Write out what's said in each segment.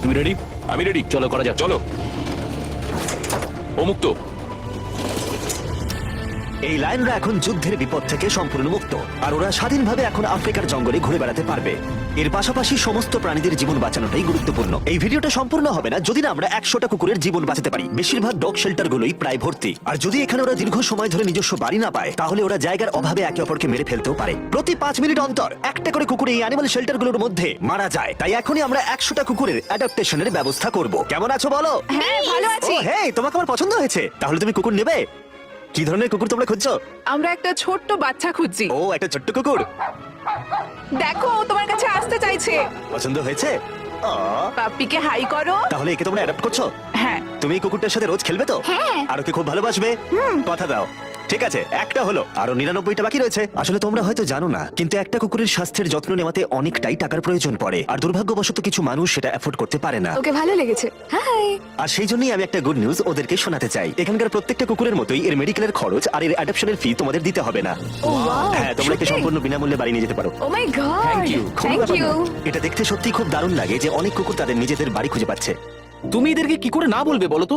তুমি রেডি? আমি রেডি। চলো করা যাক। চলো। ও মুক্ত। এই লায়নরা এখন যুদ্ধের বিপদ থেকে সম্পূর্ণ মুক্ত, আর ওরা স্বাধীনভাবে এখন আফ্রিকার জঙ্গলে ঘুরে বেড়াতে পারবে। এর পাশাপাশি সমস্ত প্রাণীদের জীবন বাঁচানোটাই গুরুত্বপূর্ণ। এই ভিডিওটা সম্পূর্ণ হবে না যদি না আমরা 100টা কুকুরের জীবন বাঁচাতে পারি। বেশিরভাগ ডগ শেল্টারগুলোই প্রায় ভর্তি, আর যদি এখানে ওরা দীর্ঘ সময় ধরে নিজস্ব বাড়ি না পায়, তাহলে ওরা জায়গার অভাবে একে অপরকে মেরে ফেলতেও পারে। প্রতি 5 মিনিট অন্তর একটা করে কুকুর এই অ্যানিমাল শেল্টারগুলোর মধ্যে মারা যায়। তাই এখনই আমরা 100টা কুকুরের অ্যাডাপ্টেশনের ব্যবস্থা করব। কেমন আছো বলো? হ্যাঁ ভালো আছি। ও হেই, তোমাকে আমার পছন্দ হয়েছে। তাহলে তুমি কুকুর নেবে? কি ধরনের কুকুর তোমরা খুঁজছো? আমরা একটা ছোট্ট বাচ্চা খুঁজছি। ও, একটা ছোট্ট কুকুর। দেখো ও তোমার কাছে আসতে চাইছে। পছন্দ হয়েছে? পাপ্পিকে হাই করো। তাহলে একে তোমরা অ্যাডাপ্ট করছো? হ্যাঁ। তুমি এই কুকুরটার সাথে রোজ খেলবে তো? হ্যাঁ। আর ওকে খুব ভালোবাসবে? কথা দাও। ঠিক আছে, একটা হলো, আরো 99টা বাকি রয়েছে। আসলে তোমরা হয়তো জানো না, কিন্তু একটা কুকুরের স্বাস্থ্যের যত্ন নেওয়াতে অনেকটাই টাকার প্রয়োজন পড়ে, আর দুর্ভাগ্যবশত কিছু মানুষ সেটা অ্যাফোর্ড করতে পারে না। ওকে ভালো লেগেছে। হাই। আর সেই জন্যই আমি একটা গুড নিউজ ওদেরকে শোনাতে চাই। এখানকার প্রত্যেকটা কুকুরের মতোই এর মেডিকেলের খরচ আর এর অ্যাডপশনের ফি তোমাদের দিতে হবে না। ও ওয়াও। হ্যাঁ, তোমরা একে সম্পূর্ণ বিনামূল্যে বাড়ি নিয়ে যেতে পারো। ও মাই গড। Thank you. কোনো থ্যাংক ব্যাপার ইউ। না। এটা দেখতে সত্যি খুব দারুণ লাগে যে অনেক কুকুর তাদের নিজেদের বাড়ি খুঁজে পাচ্ছে। তুমি এদেরকে কি করে না বলবে বলো তো?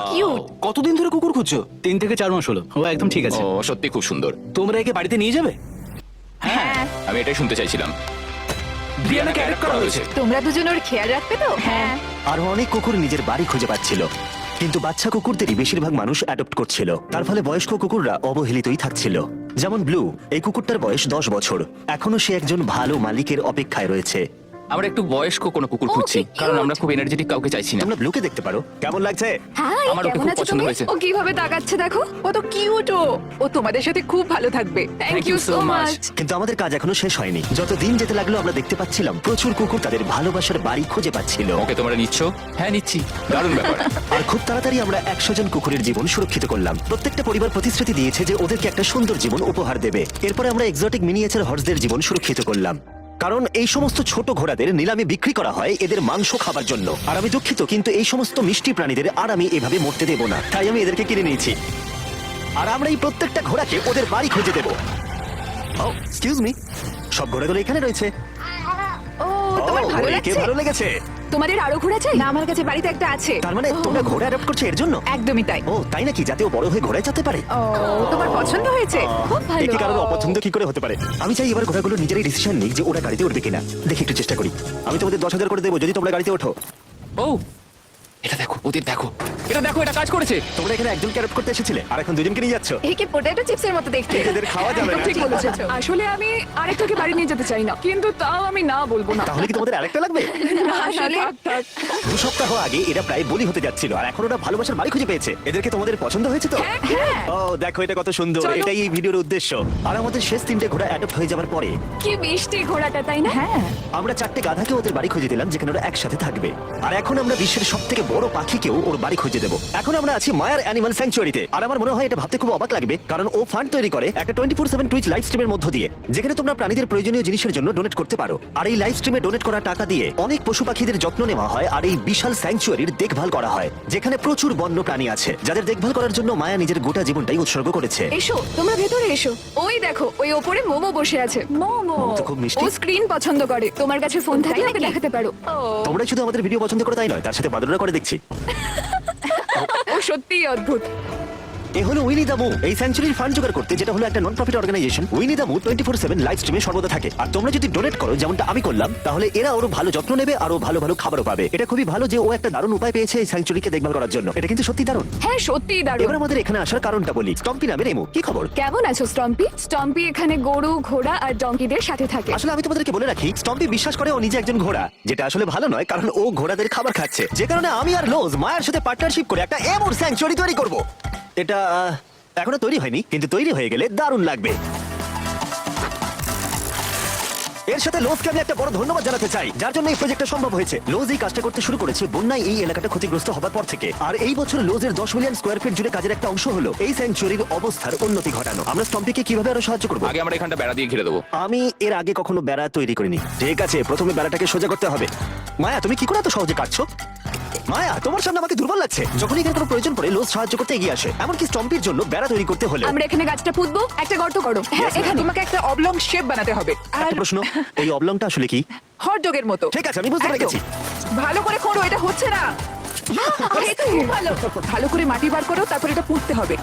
কিউট। কতদিন ধরে কুকুর খুঁজছো? 3 থেকে 4 মাস হলো। ও একদম ঠিক আছে। ও সত্যি খুব সুন্দর। তোমরা একে বাড়িতে নিয়ে যাবে? হ্যাঁ। আমি এটাই শুনতে চাইছিলাম। ব্রিয়ানাকে অ্যাডপ্ট করা হয়েছে। তোমরা দুজন ওর খেয়াল রাখবে তো? হ্যাঁ। আরো অনেক কুকুর নিজের বাড়ি খুঁজে পাচ্ছিল, কিন্তু বাচ্চা কুকুরদেরই বেশিরভাগ মানুষ অ্যাডপ্ট করছিল। তার ফলে বয়স্ক কুকুররা অবহেলিতই থাকছিল। যেমন ব্লু, এই কুকুরটার বয়স 10 বছর। এখনো সে একজন ভালো মালিকের অপেক্ষায় রয়েছে। আমরা একটু বয়স্ক কোনো কুকুর খুঁজছি, কি কারণ cute। আমরা খুব এনার্জেটিক কাউকে চাইছি না। তোমরা ব্লুকে দেখতে পারো, কেমন লাগছে? হাই, আমার ওকে কেমন খুব আছো পছন্দ তুমি? হয়েছে। ও কিভাবে তাকাচ্ছে দেখো। ও তো কিউট। ও তোমাদের সাথে খুব ভালো থাকবে। Thank you so much. কিন্তু আমাদের কাজ এখনো শেষ হয়নি। যত দিন যেতে লাগলো আমরা দেখতে পাচ্ছিলাম প্রচুর কুকুর তাদের ভালোবাসার বাড়ি খুঁজে পাচ্ছিল। ওকে তোমরা নিচ্ছ? হ্যাঁ নিচ্ছি। দারুণ ব্যাপার। আর খুব তাড়াতাড়ি আমরা 100 জন কুকুরের জীবন সুরক্ষিত করলাম। প্রত্যেকটা পরিবার প্রতিশ্রুতি দিয়েছে যে ওদেরকে একটা সুন্দর জীবন উপহার দেবে। এরপরে আমরা এক্সোটিক মিনিয়েচার হর্সদের জীবন সুরক্ষিত করলাম, কারণ এই সমস্ত ছোট ঘোড়াদের নিলামে বিক্রি করা হয় এদের মাংস খাবার জন্য। আর আমি দুঃখিত, কিন্তু এই সমস্ত মিষ্টি প্রাণীদের আর আমি এভাবে মরতে দেব না, তাই আমি এদেরকে কিনে নিয়েছি। আর আমরা এই প্রত্যেকটা ঘোড়াকে ওদের বাড়ি খুঁজে দেব। ও এক্সকিউজ মি, সব ঘোড়াগুলো এখানে রয়েছে। ও তোমার ও, ভালো একে লাগছে? ভালো লেগেছে। তোমাদের আরো ঘোড়া চাই? না, আমার কাছে বাড়িতে একটা আছে। তার মানে তোমরা ঘোড়া অ্যাডপ্ট করছো এর জন্য? একদমই তাই। ও তাই নাকি? যাতে ও বড় হয়ে ঘোড়ায় যেতে পারে। ও তোমার পছন্দ হয়েছে? খুব ভালো। একে কারোর অপছন্দ কি করে হতে পারে? আমি চাই এবার ঘোড়াগুলো নিজেরাই ডিসিশন নিক যে ওরা গাড়িতে উঠবে কিনা। দেখি, একটু চেষ্টা করি। আমি তোমাদের 10,000 করে দেবো যদি তোমরা গাড়িতে ওঠো। ও এটা দেখো, ওদের দেখো, এটা দেখো, এটা কাজ করেছে। তোমরা এখানে একজনকে অ্যাডপ্ট করতে এসেছিলে আর এখন দুজনকে নিয়ে যাচ্ছ। একে পটেটো চিপসের মতো দেখতে। এদের খাওয়া যাবে না। ঠিক বলেছো। আসলে আমি আরেকটাকে বাড়ি নিয়ে যেতে চাই না, কিন্তু তাও আমি না বলবো না। তাহলে কি তোমাদের আরেকটা লাগবে? আসলে 2 সপ্তাহ আগে এরা প্রায় বলি হতে যাচ্ছিল, আর এখন ওরা ভালোবাসার বাড়ি খুঁজে পেয়েছে। এদেরকে তোমাদের পছন্দ হয়েছে তো? হ্যাঁ। ও দেখো, এটা কত সুন্দর। চলো। এটাই এই ভিডিওর উদ্দেশ্য। আর আমাদের শেষ 3টে ঘোড়া অ্যাডপ্ট হয়ে যাওয়ার পরে কি মিষ্টি ঘোড়াটা, তাই না? হ্যাঁ। আমরা 4টে গাধাকে ওদের বাড়ি খুঁজে দিলাম, যেখানে ওরা একসাথে থাকবে। আর এখন আমরা বিশ্বের সবথেকে বড় পাখিকেও ওর বাড়ি খুঁজে দেবো। এখন আমরা আছি মায়ার অ্যানিমাল স্যাংচুয়ারিতে, আর আমার মনে হয় এটা ভাবতে খুব অবাক লাগবে, কারণ ও ফান্ড তৈরি করে একটা 24/7 টুইচ লাইভ স্ট্রিমের মধ্য দিয়ে, যেখানে তোমরা প্রাণীদের প্রয়োজনীয় জিনিসের জন্য ডোনেট করতে পারো। আর এই লাইভ স্ট্রিমে ডোনেট করা টাকা দিয়ে অনেক পশু পাখিদের যত্ন নেওয়া হয়, আর এই বিশাল স্যাংচুয়ারির দেখভাল করা হয়, যেখানে প্রচুর বন্য প্রাণী আছে যাদের দেখভাল করার জন্য মায়া নিজের গোটা জীবনটাই উৎসর্গ করেছে। এসো, তোমরা ভেতরে এসো। ওই দেখো, ওই ওপরে মোমো বসে আছে। মোমো। তো খুব মিষ্টি। ও স্ক্রিন পছন্দ করে। তোমার কাছে ফোন থাকলে ওকে দেখাতে পারো। তোমরা শুধু আমাদের ভিডিও পছন্দ করে তাই নয়, তার সাথে বাদররা করে দেখছি। ও সত্যিই অদ্ভুত। এ হলো উইনি দা মু। এই স্যাংচুরির ফান্ড জোগাড় করতে, যেটা হলো একটা নন প্রফিট অর্গানাইজেশন, উইনি দা মু 24/7 লাইভ স্ট্রিমে সর্বদা থাকে। আর তোমরা যদি ডোনেট করো, যেমনটা আমি করলাম, তাহলে এরা ওর ভালো যত্ন নেবে আর ও ভালো ভালো খাবারও পাবে। এটা খুবই ভালো যে ও একটা দারুণ উপায় পেয়েছে এই স্যাংচুরিকে দেখভাল করার জন্য। এটা কিন্তু সত্যি দারুণ। হ্যাঁ, সত্যিই দারুণ। এবার আমাদের এখানে আসার কারণটা বলি। স্টম্পি নামের এমু, কি খবর? কেমন আছো স্টম্পি? স্টম্পি এখানে গরু, ঘোড়া আর ডঙ্কিদের সাথে থাকে। আসলে আমি তোমাদেরকে বলে রাখি, স্টম্পি বিশ্বাস করে ও নিজে একজন ঘোড়া, যেটা আসলে ভালো নয়, কারণ ও ঘোড়াদের খাবার খাচ্ছে। যে কারণে আমি আর লোজ মায়ের সাথে পার্টনারশিপ করে একটা এমুর স্যাংচুরি তৈরি করব। এটা এখনো তৈরি হয়নি, কিন্তু তৈরি হয়ে গেলে দারুণ লাগবে। এর সাথে লোজকে আমি একটা বড় ধন্যবাদ জানাতে চাই, যার জন্য এই প্রজেক্টটা সম্ভব হয়েছে। লোজ এই কাজটা করতে শুরু করেছে বন্যায় এই এলাকাটা ক্ষতিগ্রস্ত হবার পর থেকে, আর এই বছর লোজের 10 মিলিয়ন স্কোয়ার ফিট জুড়ে কাজের একটা অংশ হলো এই স্যাংচুরির অবস্থার উন্নতি ঘটানো। আমরা স্টম্পিকে কিভাবে আরো সাহায্য করবো? আগে আমরা এখানটা বেড়া দিয়ে ঘিরে দেবো। আমি এর আগে কখনো বেড়া তৈরি করিনি। ঠিক আছে, প্রথমে বেড়াটাকে সোজা করতে হবে। মায়া, তুমি কি করে এত সহজে কাটছো? মায়া, তোমার সামনে আমাকে দুর্বল লাগছে। যখনই এখানে কোনো প্রয়োজন পড়ে লোজ সাহায্য করতে এগিয়ে আসে, এমনকি স্টম্পির জন্য বেড়া তৈরি করতে হলে। আমরা এখানে গাছটা পুঁতবো, একটা গর্ত করো। হ্যাঁ, এখানে তোমাকে একটা অবলং শেপ বানাতে হবে। আর একটা প্রশ্ন, এই অবলংটা আসলে কি? হটডগের মতো। ঠিক আছে, আমি বুঝতে একদম। পেরেছি। ভালো করে খোঁড়ো, এটা হচ্ছে না। এই তো খুব ভালো। ভালো করে মাটি বার করো, তারপর এটা পুঁততে হবে।